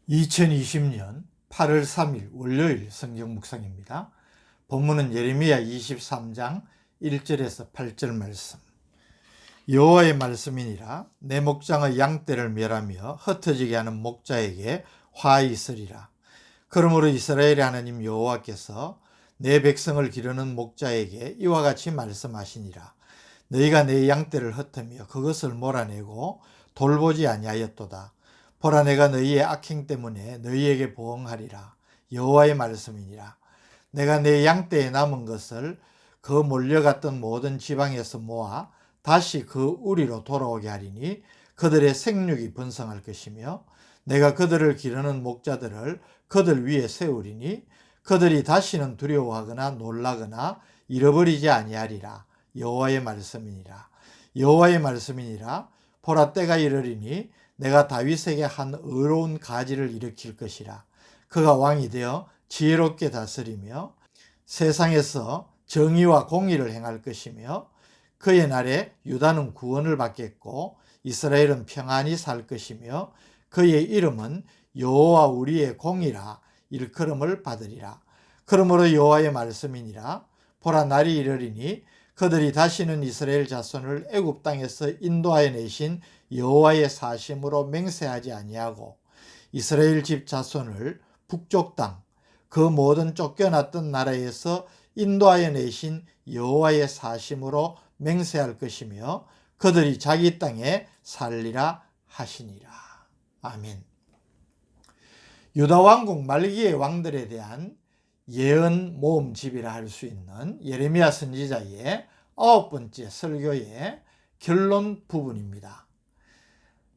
2020년 8월 3일 월요일 성경 묵상입니다. 본문은 예레미야 23장 1절에서 8절 말씀. 여호와의 말씀이니라. 내 목장의 양떼를 멸하며 흩어지게 하는 목자에게 화 있으리라. 그러므로 이스라엘의 하나님 여호와께서 내 백성을 기르는 목자에게 이와 같이 말씀하시니라. 너희가 내 양떼를 흩으며 그것을 몰아내고 돌보지 아니하였도다. 보라, 내가 너희의 악행 때문에 너희에게 보응하리라. 여호와의 말씀이니라. 내가 내 양떼에 남은 것을 그 몰려갔던 모든 지방에서 모아 다시 그 우리로 돌아오게 하리니 그들의 생육이 번성할 것이며 내가 그들을 기르는 목자들을 그들 위에 세우리니 그들이 다시는 두려워하거나 놀라거나 잃어버리지 아니하리라. 여호와의 말씀이니라. 여호와의 말씀이니라. 보라, 때가 이르리니 내가 다윗에게 한 의로운 가지를 일으킬 것이라. 그가 왕이 되어 지혜롭게 다스리며 세상에서 정의와 공의를 행할 것이며 그의 날에 유다는 구원을 받겠고 이스라엘은 평안히 살 것이며 그의 이름은 여호와 우리의 공이라 일컬음을 받으리라. 그러므로 여호와의 말씀이니라. 보라, 날이 이르리니 그들이 다시는 이스라엘 자손을 애굽 땅에서 인도하여 내신 여호와의 사심으로 맹세하지 아니하고 이스라엘 집 자손을 북쪽 땅 그 모든 쫓겨났던 나라에서 인도하여 내신 여호와의 사심으로 맹세할 것이며 그들이 자기 땅에 살리라 하시니라. 아멘. 유다 왕국 말기의 왕들에 대한 예언 모음집이라 할 수 있는 예레미야 선지자의 9번째 설교의 결론 부분입니다.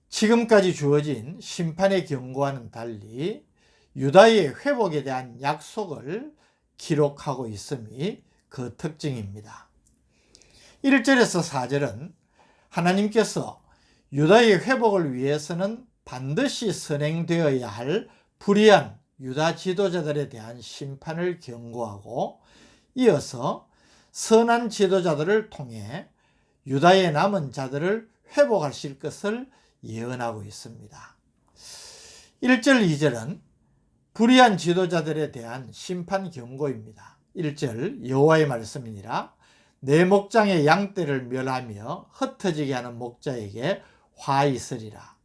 지금까지 주어진 심판의 경고와는 달리 유다의 회복에 대한 약속을 기록하고 있음이 그 특징입니다. 1절에서 4절은 하나님께서 유다의 회복을 위해서는 반드시 선행되어야 할 불의한 유다 지도자들에 대한 심판을 경고하고 이어서 선한 지도자들을 통해 유다의 남은 자들을 회복하실 것을 예언하고 있습니다. 1절, 2절은 불의한 지도자들에 대한 심판 경고입니다. 1절, 여호와의 말씀이니라. 내 목장의 양떼를 멸하며 흩어지게 하는 목자에게 화 있으리라.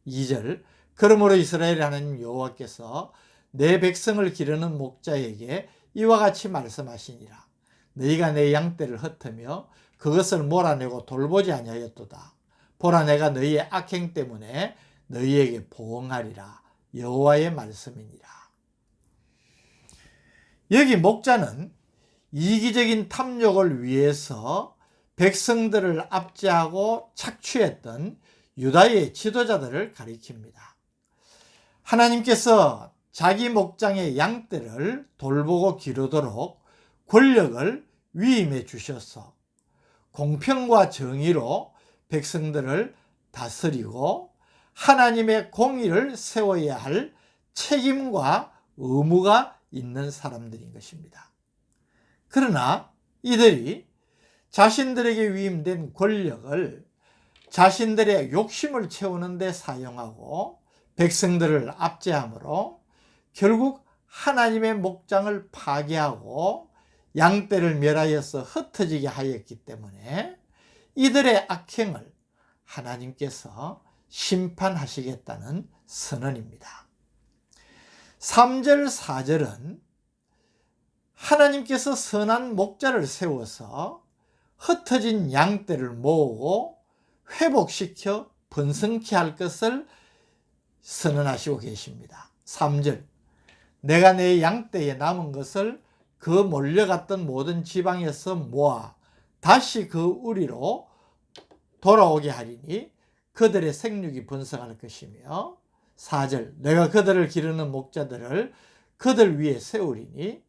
2절, 그러므로 이스라엘 하나님 여호와께서 내 백성을 기르는 목자에게 이와 같이 말씀하시니라. 너희가 내 양떼를 흩으며 그것을 몰아내고 돌보지 아니하였도다. 보라, 내가 너희의 악행 때문에 너희에게 보응하리라. 여호와의 말씀이니라. 여기 목자는 이기적인 탐욕을 위해서 백성들을 압제하고 착취했던 유다의 지도자들을 가리킵니다. 하나님께서 자기 목장의 양떼를 돌보고 기르도록 권력을 위임해 주셔서 공평과 정의로 백성들을 다스리고 하나님의 공의를 세워야 할 책임과 의무가 있는 사람들인 것입니다. 그러나 이들이 자신들에게 위임된 권력을 자신들의 욕심을 채우는 데 사용하고 백성들을 압제함으로 결국 하나님의 목장을 파괴하고 양떼를 멸하여서 흩어지게 하였기 때문에 이들의 악행을 하나님께서 심판하시겠다는 선언입니다. 3절, 4절은 하나님께서 선한 목자를 세워서 흩어진 양떼를 모으고 회복시켜 번성케 할 것을 선언하시고 계십니다. 3절, 내가 내 양떼에 남은 것을 그 몰려갔던 모든 지방에서 모아 다시 그 우리로 돌아오게 하리니 그들의 생육이 번성할 것이며 4절, 내가 그들을 기르는 목자들을 그들 위에 세우리니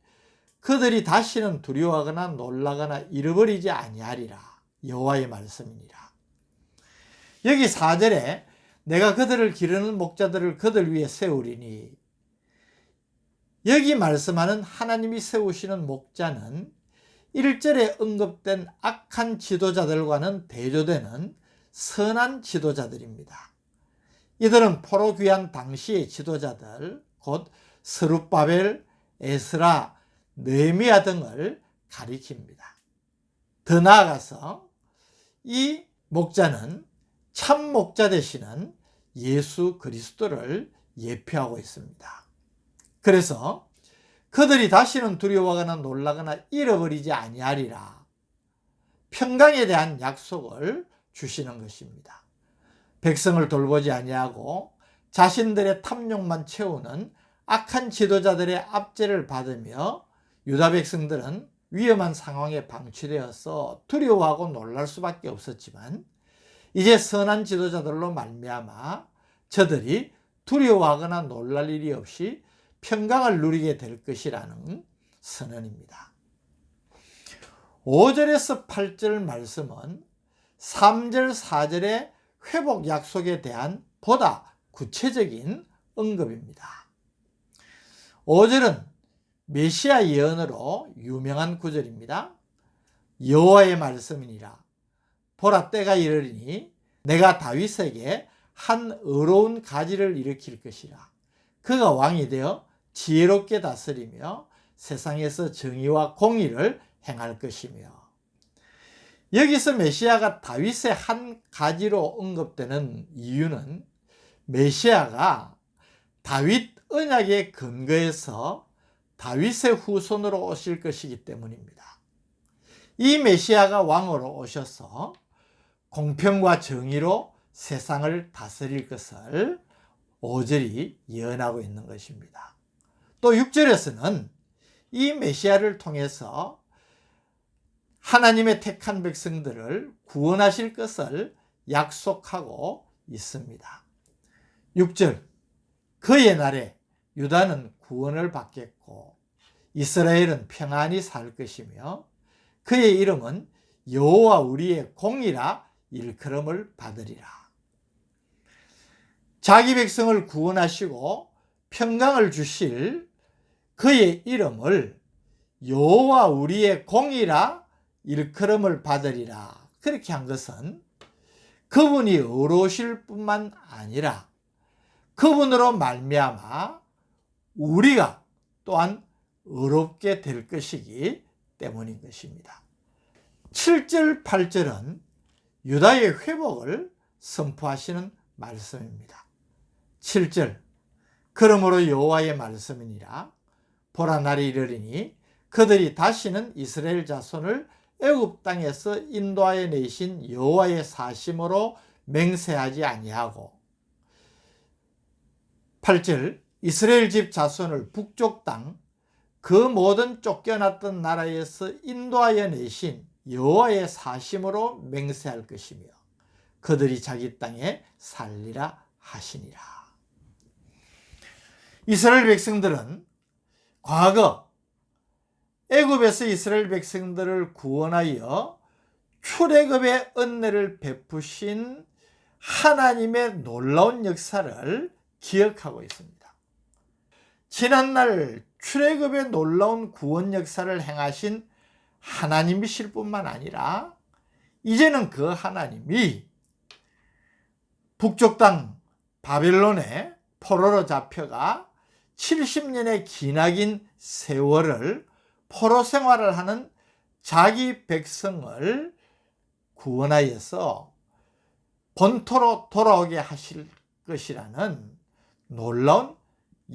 그들이 다시는 두려워하거나 놀라거나 잃어버리지 아니하리라. 여호와의 말씀이니라. 여기 4절에 내가 그들을 기르는 목자들을 그들 위에 세우리니, 여기 말씀하는 하나님이 세우시는 목자는 1절에 언급된 악한 지도자들과는 대조되는 선한 지도자들입니다. 이들은 포로 귀환 당시의 지도자들, 곧 스룹바벨, 에스라, 느헤미야 등을 가리킵니다. 더 나아가서 이 목자는 참 목자 되시는 예수 그리스도를 예표하고 있습니다. 그래서 그들이 다시는 두려워하거나 놀라거나 잃어버리지 아니하리라 평강에 대한 약속을 주시는 것입니다. 백성을 돌보지 아니하고 자신들의 탐욕만 채우는 악한 지도자들의 압제를 받으며 유다 백성들은 위험한 상황에 방치되어서 두려워하고 놀랄 수밖에 없었지만 이제 선한 지도자들로 말미암아 저들이 두려워하거나 놀랄 일이 없이 평강을 누리게 될 것이라는 선언입니다. 5절에서 8절 말씀은 3절, 4절의 회복 약속에 대한 보다 구체적인 언급입니다. 5절은 메시아 예언으로 유명한 구절입니다. 여호와의 말씀이니라. 보라, 때가 이르리니 내가 다윗에게 한 의로운 가지를 일으킬 것이라. 그가 왕이 되어 지혜롭게 다스리며 세상에서 정의와 공의를 행할 것이며. 여기서 메시아가 다윗의 한 가지로 언급되는 이유는 메시아가 다윗 언약의 근거에서 다윗의 후손으로 오실 것이기 때문입니다. 이 메시아가 왕으로 오셔서 공평과 정의로 세상을 다스릴 것을 5절이 예언하고 있는 것입니다. 또 6절에서는 이 메시아를 통해서 하나님의 택한 백성들을 구원하실 것을 약속하고 있습니다. 6절, 그의 날에 유다는 구원을 받겠고 이스라엘은 평안히 살 것이며 그의 이름은 여호와 우리의 공이라 일컬음을 받으리라. 자기 백성을 구원하시고 평강을 주실 그의 이름을 여호와 우리의 공이라 일컬음을 받으리라. 그렇게 한 것은 그분이 의로우실 뿐만 아니라 그분으로 말미암아 우리가 또한 의롭게 될 것이기 때문인 것입니다. 7절, 8절은 유다의 회복을 선포하시는 말씀입니다. 7절, 그러므로 여호와의 말씀이니라. 보라, 날이 이르리니 그들이 다시는 이스라엘 자손을 애굽 땅에서 인도하여 내신 여호와의 사심으로 맹세하지 아니하고. 8절, 이스라엘 집 자손을 북쪽 땅 그 모든 쫓겨났던 나라에서 인도하여 내신 여호와의 사심으로 맹세할 것이며 그들이 자기 땅에 살리라 하시니라. 이스라엘 백성들은 과거 애굽에서 이스라엘 백성들을 구원하여 출애굽의 은혜를 베푸신 하나님의 놀라운 역사를 기억하고 있습니다. 지난날 출애굽의 놀라운 구원 역사를 행하신 하나님이실 뿐만 아니라 이제는 그 하나님이 북쪽 땅 바벨론에 포로로 잡혀가 70년의 기나긴 세월을 포로 생활을 하는 자기 백성을 구원하여서 본토로 돌아오게 하실 것이라는 놀라운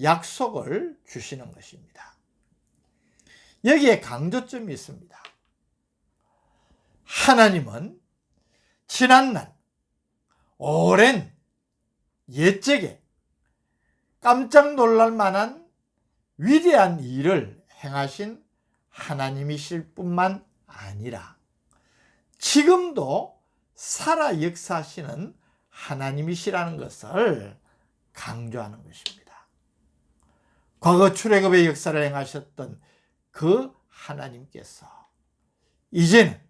약속을 주시는 것입니다. 여기에 강조점이 있습니다. 하나님은 지난날 오랜 옛적에 깜짝 놀랄 만한 위대한 일을 행하신 하나님이실 뿐만 아니라 지금도 살아 역사하시는 하나님이시라는 것을 강조하는 것입니다. 과거 출애굽의 역사를 행하셨던 그 하나님께서 이제는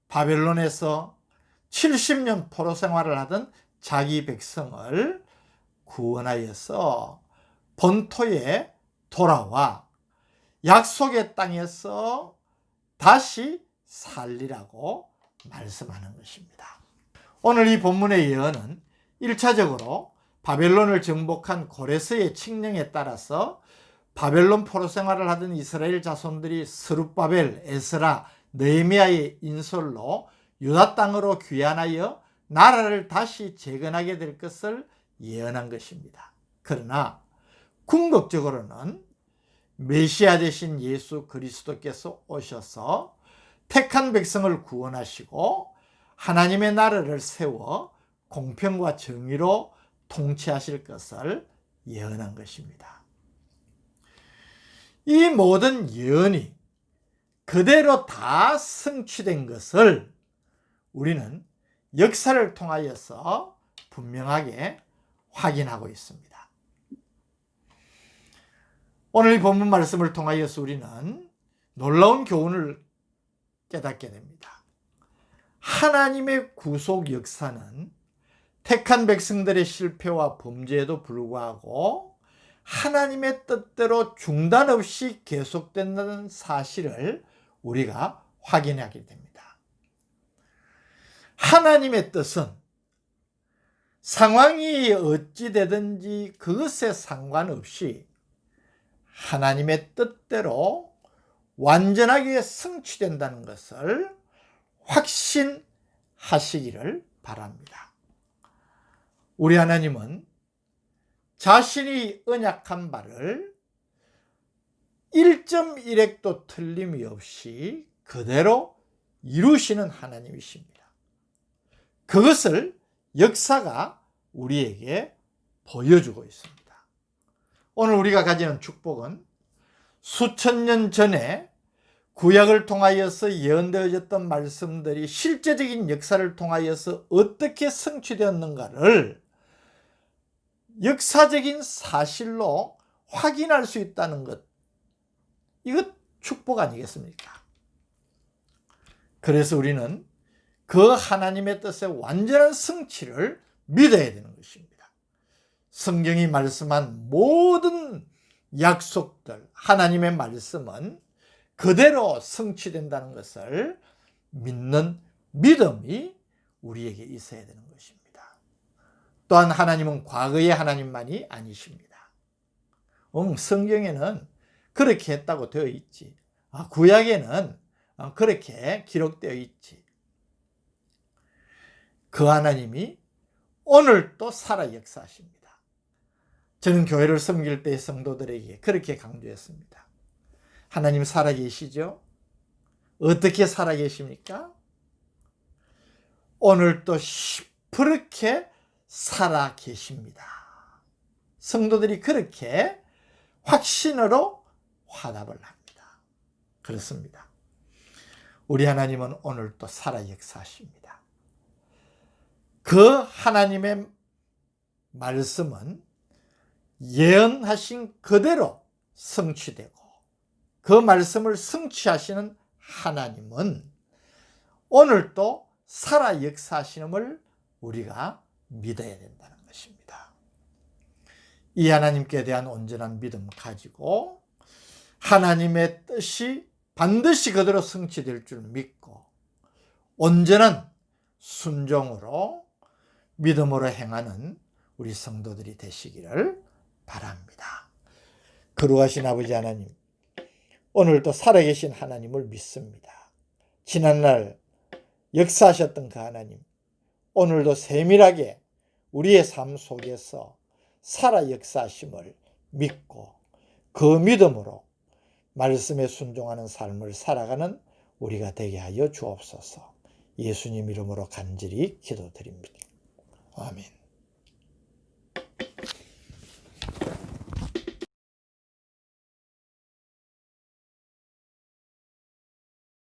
바벨론에서 70년 포로 생활을 하던 자기 백성을 구원하여서 본토에 돌아와 약속의 땅에서 다시 살리라고 말씀하는 것입니다. 오늘 이 본문의 예언은 1차적으로 바벨론을 정복한 고레스의 칙령에 따라서 바벨론 포로 생활을 하던 이스라엘 자손들이 스룹바벨, 에스라, 느헤미야의 인솔로 유다 땅으로 귀환하여 나라를 다시 재건하게 될 것을 예언한 것입니다. 그러나 궁극적으로는 메시아 되신 예수 그리스도께서 오셔서 택한 백성을 구원하시고 하나님의 나라를 세워 공평과 정의로 통치하실 것을 예언한 것입니다. 이 모든 예언이 그대로 다 성취된 것을 우리는 역사를 통하여서 분명하게 확인하고 있습니다. 오늘 이 본문 말씀을 통하여서 우리는 놀라운 교훈을 깨닫게 됩니다. 하나님의 구속 역사는 택한 백성들의 실패와 범죄에도 불구하고 하나님의 뜻대로 중단 없이 계속된다는 사실을 우리가 확인하게 됩니다. 하나님의 뜻은 상황이 어찌 되든지 그것에 상관없이 하나님의 뜻대로 완전하게 성취된다는 것을 확신하시기를 바랍니다. 우리 하나님은 자신이 언약한 바를 1.1획도 틀림이 없이 그대로 이루시는 하나님이십니다. 그것을 역사가 우리에게 보여주고 있습니다. 오늘 우리가 가지는 축복은 수천 년 전에 구약을 통하여서 예언되어졌던 말씀들이 실제적인 역사를 통하여서 어떻게 성취되었는가를 역사적인 사실로 확인할 수 있다는 것, 이것 축복 아니겠습니까? 그래서 우리는 그 하나님의 뜻의 완전한 성취를 믿어야 되는 것입니다. 성경이 말씀한 모든 약속들, 하나님의 말씀은 그대로 성취된다는 것을 믿는 믿음이 우리에게 있어야 되는 것입니다. 또한 하나님은 과거의 하나님만이 아니십니다. 성경에는 그렇게 했다고 되어 있지. 구약에는 그렇게 기록되어 있지. 그 하나님이 오늘도 살아 역사하십니다. 저는 교회를 섬길 때 성도들에게 그렇게 강조했습니다. 하나님 살아계시죠? 어떻게 살아계십니까? 오늘도 시퍼렇게 살아계십니다. 성도들이 그렇게 확신으로 화답을 합니다. 그렇습니다. 우리 하나님은 오늘도 살아 역사하십니다. 그 하나님의 말씀은 예언하신 그대로 성취되고 그 말씀을 성취하시는 하나님은 오늘도 살아 역사하시는을 우리가 믿어야 된다는 것입니다. 이 하나님께 대한 온전한 믿음 가지고 하나님의 뜻이 반드시 그대로 성취될 줄 믿고 온전한 순종으로 믿음으로 행하는 우리 성도들이 되시기를 바랍니다. 거룩하신 아버지 하나님, 오늘도 살아계신 하나님을 믿습니다. 지난날 역사하셨던 그 하나님, 오늘도 세밀하게 우리의 삶 속에서 살아 역사하심을 믿고 그 믿음으로 말씀에 순종하는 삶을 살아가는 우리가 되게 하여 주옵소서. 예수님 이름으로 간절히 기도드립니다. 아멘.